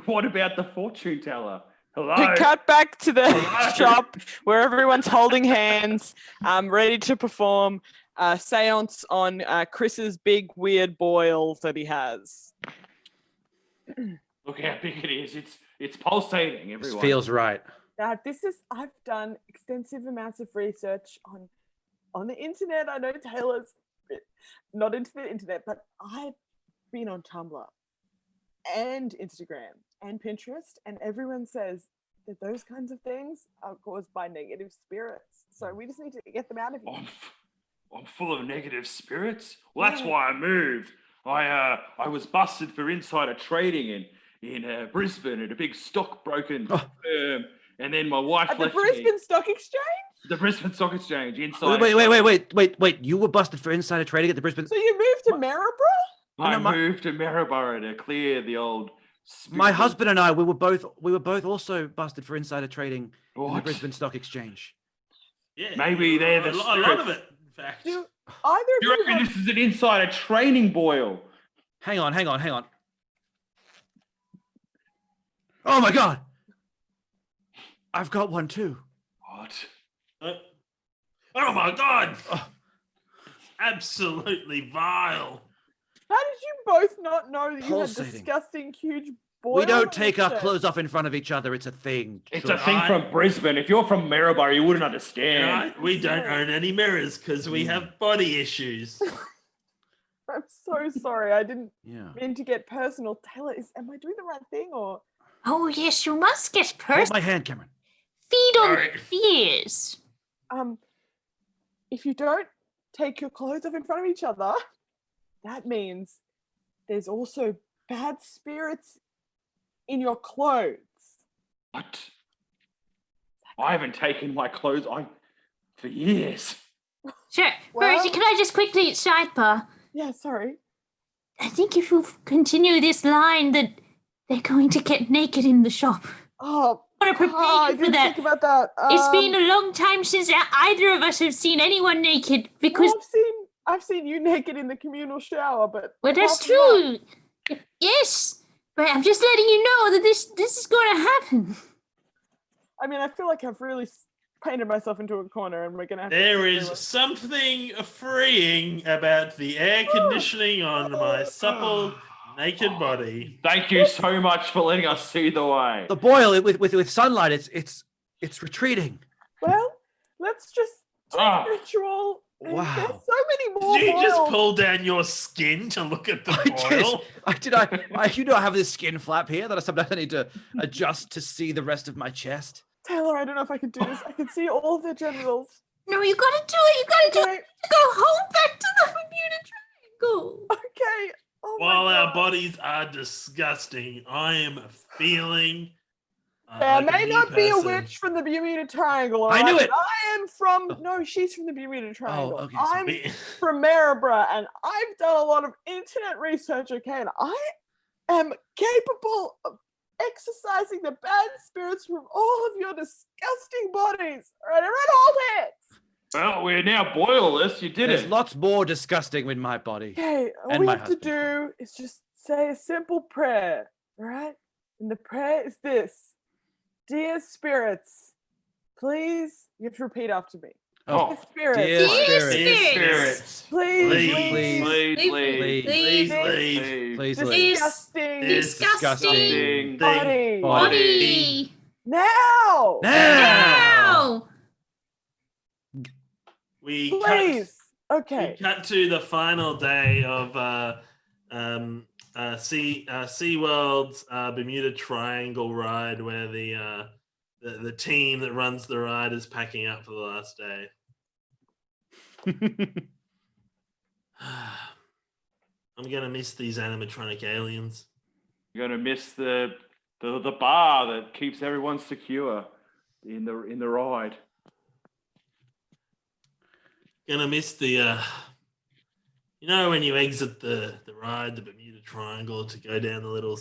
What about the fortune teller? Hello? We cut back to the shop where everyone's holding hands, ready to perform a seance on Chris's big weird boil that he has. Look how big it is. It's pulsating, everyone. This feels right. Now, I've done extensive amounts of research on the internet. I know Taylor's not into the internet, but I've been on Tumblr and Instagram and Pinterest, and everyone says that those kinds of things are caused by negative spirits. So we just need to get them out of you. I'm full of negative spirits. Well, that's why I moved. I was busted for insider trading in Brisbane at a big stockbroking firm, and then my wife At left the Brisbane Stock Exchange? The Brisbane Stock Exchange. Inside. Wait. You were busted for insider trading at the Brisbane... So you moved to Maryborough? I moved to Maryborough to clear the old... My husband and I, we were both also busted for insider trading in the Brisbane Stock Exchange. Yeah, maybe they're the a lot of it, in fact. Do either of you reckon this is an insider training boil? Hang on. Oh my God! I've got one too. What? Oh my God! Absolutely vile. How did you both not know that you Pulsating. had disgusting huge boil? We don't take our clothes off in front of each other. It's a thing. It's a thing from Brisbane. If you're from Maryborough, you wouldn't understand. Right? We don't own any mirrors because we have body issues. I'm so sorry. I didn't Yeah. mean to get personal. Taylor, am I doing the right thing or? Oh, yes, you must get Hold personal. my hand, Cameron. Feed on Sorry. fears. If you don't take your clothes off in front of each other, that means there's also bad spirits in your clothes. What? I haven't taken my clothes on for years. Sure. Well- Rosie, can I just quickly sidebar? Yeah, sorry. I think if you continue this line that they're going to get naked in the shop. Oh, I want to prepare I you for didn't that. think about that. It's been a long time since either of us have seen anyone naked well, because... I've seen you naked in the communal shower, but Well, that's apart from true. Yes. But I'm just letting you know that this is going to happen. I mean, I feel like I've really painted myself into a corner, and we're gonna have There to is something freeing about the air conditioning on my supple, naked body. Thank you so much for letting us see the way. The boil with sunlight. It's retreating. Well, let's just do Ah. the ritual. Wow. There's so many more. Did you just boils. pull down your skin to look at the boil? I have this skin flap here that I sometimes need to adjust to see the rest of my chest. Taylor, I don't know if I can do this. I can see all the genitals. No, you got to do it. You got to do Okay. it. Go home back to the Bermuda Triangle. Okay. Oh my While our God. bodies are disgusting, I am feeling. There like a may new not be a person. witch from the Bermuda Triangle. all I knew right? it. I am from. No, she's from the Bermuda Triangle. okay, so I'm We- from Maryborough, and I've done a lot of internet research. Okay, and I am capable of exorcising the bad spirits from all of your disgusting bodies. All right, everyone, hold hands. Well, we're now boilless. You did There's it. lots more disgusting with my body. Okay, all And we my have husband. to do is just say a simple prayer. All right, and the prayer is this: Dear spirits, please. You have to repeat after me. Oh, Dear spirits, dear Dear spirits. spirits. Spirits, please, Please, please, Please, Please, please, please please. leave. please. Please leave. Disgusting. Disgusting. Body. Body. Now. Now. We Please. we Okay. cut to the final day of SeaWorld's Bermuda Triangle ride, where the team that runs the ride is packing up for the last day. I'm gonna miss these animatronic aliens. You're gonna miss the bar that keeps everyone secure in the ride. Gonna miss the when you exit the ride, the Bermuda Triangle, to go down the little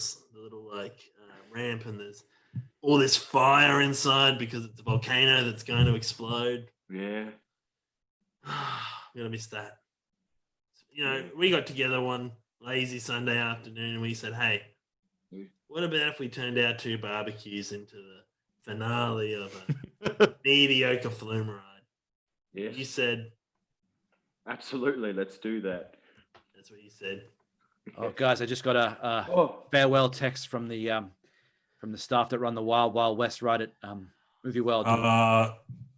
ramp, and there's all this fire inside because it's a volcano that's going to explode. Yeah. I'm gonna miss that. We got together one lazy Sunday afternoon and we said, hey, what about if we turned our 2 barbecues into the finale of a mediocre flume ride? Yes. You said, absolutely, let's do that. That's what you said. Oh, guys, I just got a farewell text from the staff that run the Wild Wild West ride at Movie World.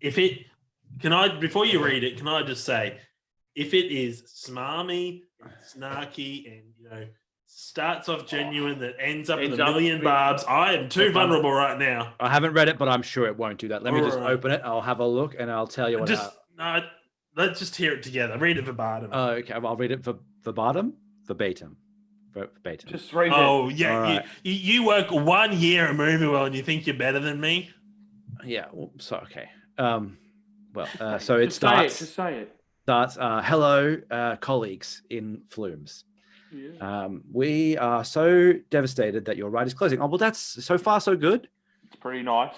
Before you read it, can I just say, if it is smarmy and snarky and starts off genuine that ends up with a million barbs, I am too vulnerable right now. I haven't read it, but I'm sure it won't do that. Let me just open it. I'll have a look and I'll tell you what. Let's just hear it together. Read it verbatim. Oh, okay. I'll read it verbatim. Just read it. Oh, yeah. Right. You work 1 year at Movie World and you think you're better than me? Yeah. So okay. So it starts. Just say it. Starts. Hello, colleagues in Flumes. Yeah. We are so devastated that your ride is closing. Oh well, that's so far so good. It's pretty nice.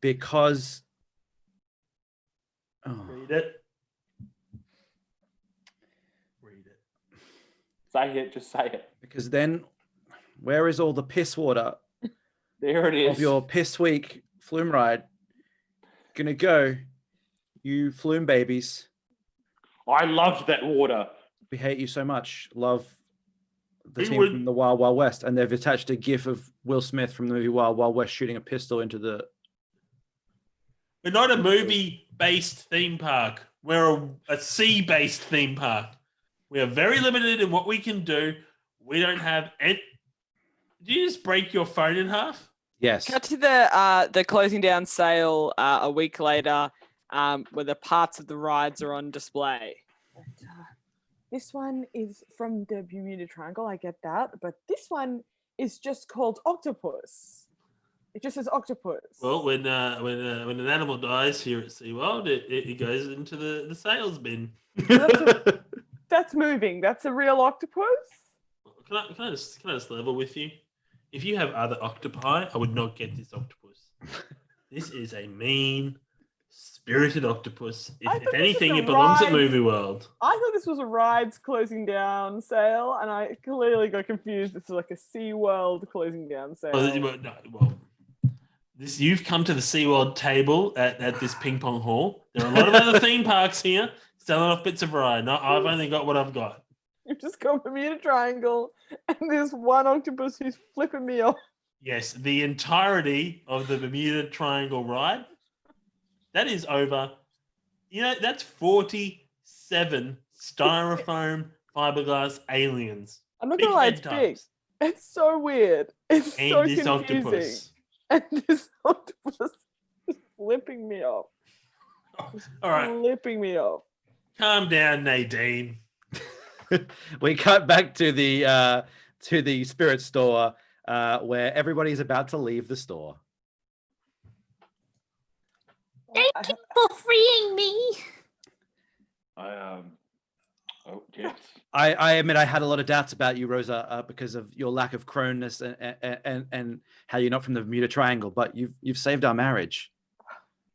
Because. Read it. Say it. Just say it. Because then, where is all the piss water? There it is. Of your piss week flume ride gonna go, you flume babies. I loved that water. We hate you so much. Love the team from the Wild Wild West, and they've attached a GIF of Will Smith from the movie Wild Wild West shooting a pistol into the. We're not a movie-based theme park. We're a sea-based theme park. We are very limited in what we can do. We don't have any. Did you just break your phone in half? Yes. Cut to the closing down sale a week later, where the parts of the rides are on display. This one is from the Bermuda Triangle. I get that, but this one is just called Octopus. It just says Octopus. Well, when an animal dies here at SeaWorld, it goes into the sales bin. That's moving. That's a real octopus. Can I just level with you? If you have other octopi, I would not get this octopus. This is a mean, spirited octopus. If anything, it belongs at Movie World. I thought this was a rides closing down sale, and I clearly got confused. It's like a SeaWorld closing down sale. You've come to the SeaWorld table at this ping pong hall. There are a lot of other theme parks here selling off bits of ride. I've only got what I've got. You've just got Bermuda Triangle, and there's one octopus who's flipping me off. Yes, the entirety of the Bermuda Triangle ride. That is over. That's 47 styrofoam fiberglass aliens. I'm not gonna lie, it's big. It's so weird. It's so confusing. Octopus. And this octopus is flipping me off. All right. Flipping me off. Calm down, Nadine. We cut back to the spirit store where everybody's about to leave the store. Thank you for freeing me. Oh yes. I admit I had a lot of doubts about you, Rosa, because of your lack of crownness and how you're not from the Bermuda Triangle. But you've saved our marriage.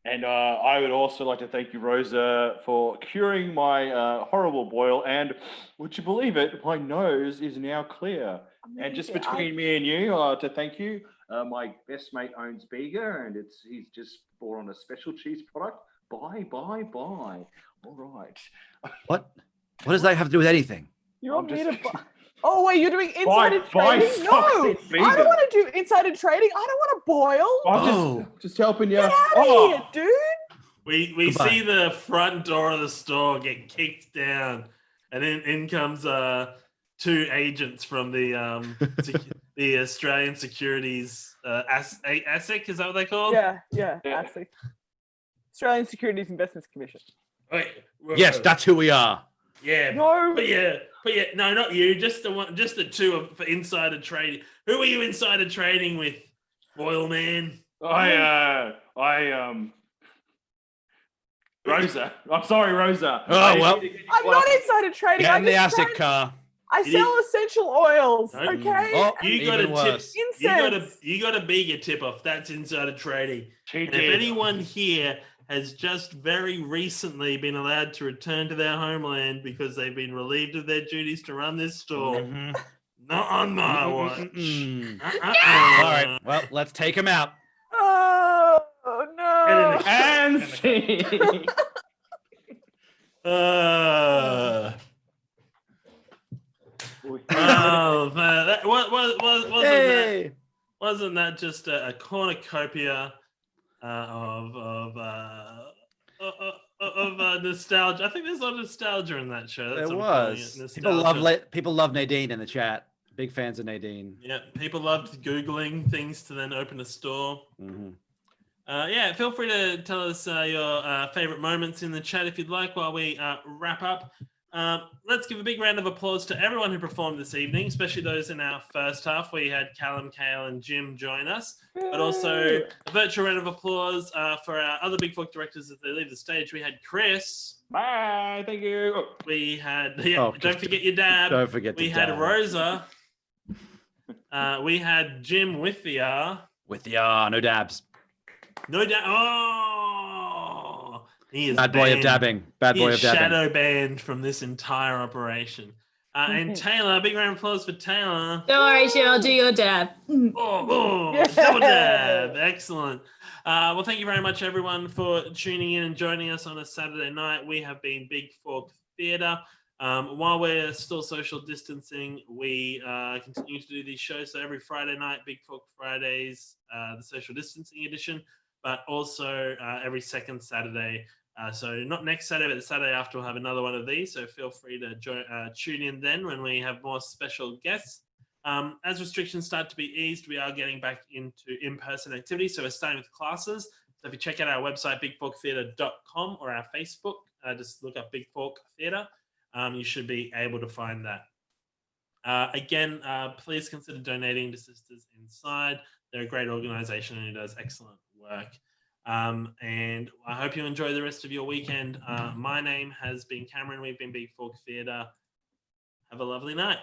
And I would also like to thank you, Rosa, for curing my horrible boil. And would you believe it? My nose is now clear. And just between me and you, to thank you, my best mate owns Bega, and he's just bought on a special cheese product. Bye. All right. What does that have to do with anything? You want me to buy? Oh wait, you're doing insider buy trading? stock No, this I don't season. want to do insider trading. I don't want to boil. I'm Oh. just helping you. Get out of here, dude. We Goodbye. see the front door of the store get kicked down, and in comes two agents from the the Australian Securities ASIC, is that what they called? Yeah, Yeah. ASIC. Australian Securities Investments Commission. Wait, Yes, that's who we are. yeah. No. But yeah, no, not you. Just the one, just the two for insider trading. Who are you insider trading with, Boyle man? Rosa. I'm sorry, Rosa. Oh, well. I'm not insider trading. Get in I'm the just ASIC trying- car. I sell essential oils. No. Okay. Oh, You got even a tip. worse. Incense. You got a bigger tip off. That's insider trading. She And if did. anyone here has just very recently been allowed to return to their homeland because they've been relieved of their duties to run this store, Mhm. not on my watch. Mm-mm. Uh-uh. All right. Well, let's take him out. Oh no. And see. Oh, man, that Hey. wasn't that just a cornucopia of nostalgia? I think there's a lot of nostalgia in that show. That's There what I'm calling was. it, People love nostalgia. people love Nadine in the chat. Big fans of Nadine. Yeah, people loved Googling things to then open a store. Mhm. Yeah, feel free to tell us your favorite moments in the chat if you'd like while we wrap up. Let's give a big round of applause to everyone who performed this evening, especially those in our first half. We had Callum, Kale, and Jim join us, but also a virtual round of applause for our other Big Fork directors as they leave the stage. We had Chris. Bye. Thank you. Oh, We had, Oh, don't forget your dab. Don't forget to We had dab. Rosa. We had Jim with the R. With the no dabs. No doubt. Oh, he is Bad boy of banned. dabbing. Bad He boy is of dabbing. shadow banned from this entire operation. And Taylor, big round of applause for Taylor. Don't worry, Jim, I'll do your dab. Oh, Yeah. double dab. Excellent. Well, thank you very much, everyone, for tuning in and joining us on a Saturday night. We have been Big Fork Theatre. While we're still social distancing, we continue to do these shows. So every Friday night, Big Fork Fridays, the social distancing edition, but also every second Saturday. So not next Saturday, but the Saturday after, we'll have another one of these. So feel free to tune in then when we have more special guests. As restrictions start to be eased, we are getting back into in-person activities. So we're starting with classes. So if you check out our website, bigforktheatre.com, or our Facebook, just look up Big Fork Theatre. You should be able to find that. Again, please consider donating to Sisters Inside. They're a great organization who does excellent work. And I hope you enjoy the rest of your weekend. My name has been Cameron. We've been Big Fork Theatre. Have a lovely night.